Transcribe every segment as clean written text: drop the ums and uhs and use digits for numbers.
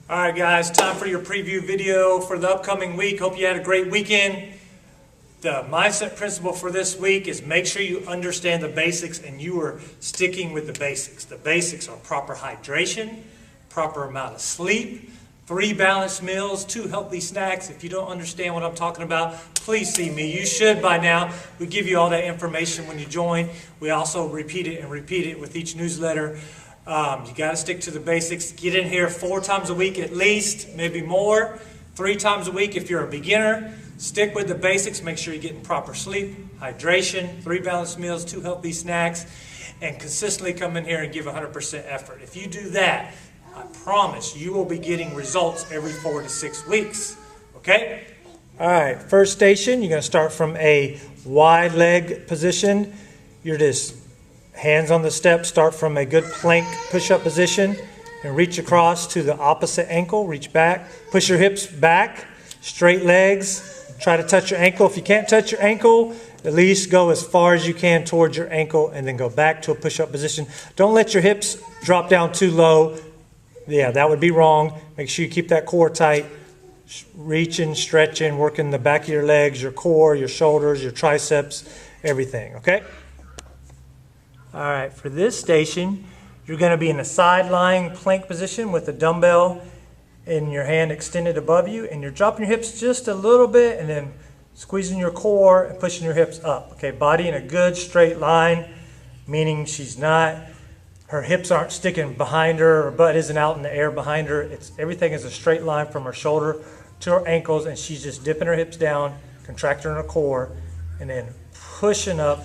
All right, guys, time for your preview video for the upcoming week. Hope you had a great weekend. The mindset principle for this week is make sure you understand the basics and you are sticking with the basics. The basics are proper hydration, proper amount of sleep, 3 balanced meals, 2 healthy snacks. If you don't understand what I'm talking about, please see me. You should by now. We give you all that information when you join. We also repeat it with each newsletter. You got to stick to the basics. Get in here 4 times a week at least, maybe more. 3 times a week if you're a beginner. Stick with the basics. Make sure you're getting proper sleep, hydration, 3 balanced meals, 2 healthy snacks, and consistently come in here and give 100% effort. If you do that, I promise you will be getting results every 4 to 6 weeks. Okay? All right, first station, you're going to start from a wide leg position. You're just hands on the step, start from a good plank push-up position and reach across to the opposite ankle. Reach back, push your hips back, straight legs. Try to touch your ankle. If you can't touch your ankle, at least go as far as you can towards your ankle and then go back to a push-up position. Don't let your hips drop down too low. Yeah, that would be wrong. Make sure you keep that core tight. Reaching, stretching, working the back of your legs, your core, your shoulders, your triceps, everything, okay? All right, for this station, you're going to be in a side-lying plank position with a dumbbell in your hand extended above you, and you're dropping your hips just a little bit and then squeezing your core and pushing your hips up. Okay, body in a good straight line, meaning her hips aren't sticking behind her, her butt isn't out in the air behind her. Everything is a straight line from her shoulder to her ankles, and she's just dipping her hips down, contracting her core, and then pushing up,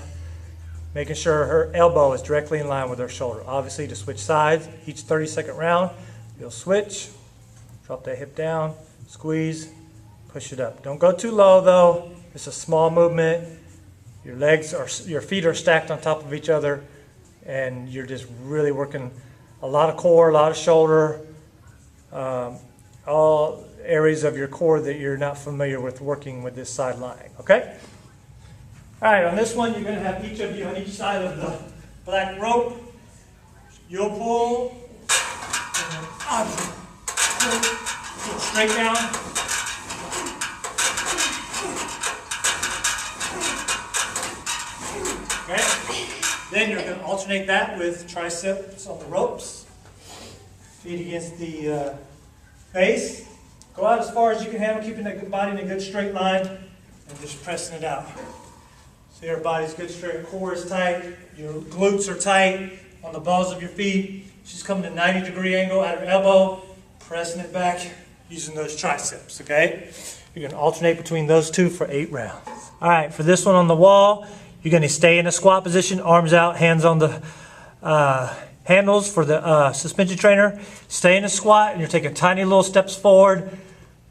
making sure her elbow is directly in line with her shoulder. Obviously, to switch sides, each 30-second round, you'll switch, drop that hip down, squeeze, push it up. Don't go too low though. It's a small movement. Your feet are stacked on top of each other, and you're just really working a lot of core, a lot of shoulder, all areas of your core that you're not familiar with working with this side lying, okay? All right, on this one, you're going to have each of you on each side of the black rope. You'll pull, and then pull straight down. Okay. Then you're going to alternate that with triceps on the ropes. Feet against the base. Go out as far as you can handle, keeping the body in a good straight line, and just pressing it out. So your body's good straight, core is tight, your glutes are tight on the balls of your feet. She's coming to 90-degree angle at her elbow, pressing it back using those triceps, okay? You're going to alternate between those 2 for 8 rounds. All right, for this one on the wall, you're going to stay in a squat position, arms out, hands on the handles for the suspension trainer. Stay in a squat, and you're taking tiny little steps forward,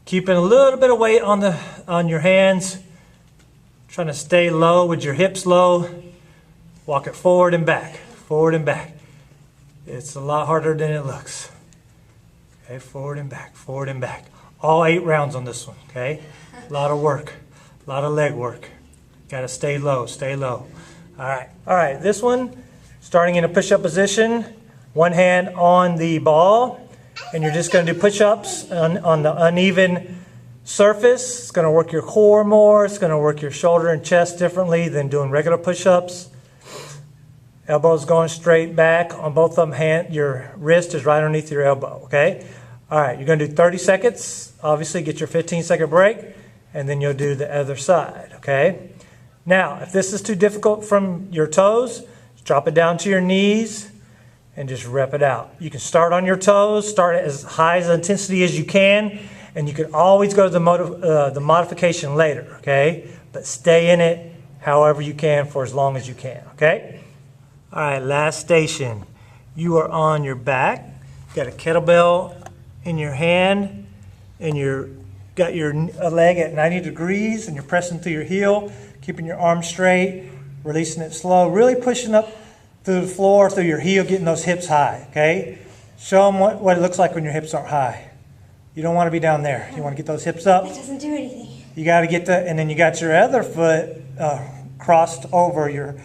keeping a little bit of weight on your hands. Trying to stay low with your hips low. Walk it forward and back, forward and back. It's a lot harder than it looks. Okay, forward and back, forward and back. All 8 rounds on this one, okay? A lot of work, a lot of leg work. Got to stay low, stay low. All right, this one, starting in a push-up position, one hand on the ball, and you're just going to do push-ups on the uneven surface. It's going to work your core more. It's going to work your shoulder and chest differently than doing regular push-ups. Elbows going straight back on both of them. Your wrist is right underneath your elbow, okay? All right, you're going to do 30 seconds. Obviously, get your 15-second break, and then you'll do the other side, okay? Now, if this is too difficult from your toes, drop it down to your knees and just rep it out. You can start on your toes, start at as high as intensity as you can, and you can always go to the modification later, okay? But stay in it however you can for as long as you can, okay? All right, last station. You are on your back. Got a kettlebell in your hand, and got your leg at 90 degrees, and you're pressing through your heel, keeping your arms straight, releasing it slow, really pushing up through the floor, through your heel, getting those hips high, okay? Show them what it looks like when your hips aren't high. You don't want to be down there. You want to get those hips up. That doesn't do anything. You got to get that, and then you got your other foot crossed over your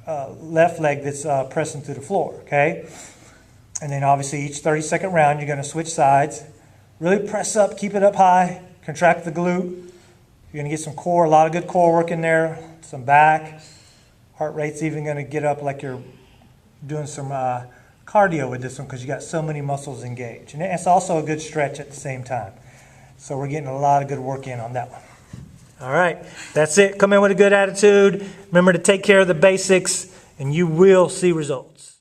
left leg that's pressing through the floor, okay? And then obviously each 30-second round, you're going to switch sides. Really press up, keep it up high, contract the glute. You're going to get some core, a lot of good core work in there, some back. Heart rate's even going to get up like you're doing some cardio with this one because you got so many muscles engaged. And it's also a good stretch at the same time. So we're getting a lot of good work in on that one. All right, that's it. Come in with a good attitude. Remember to take care of the basics, and you will see results.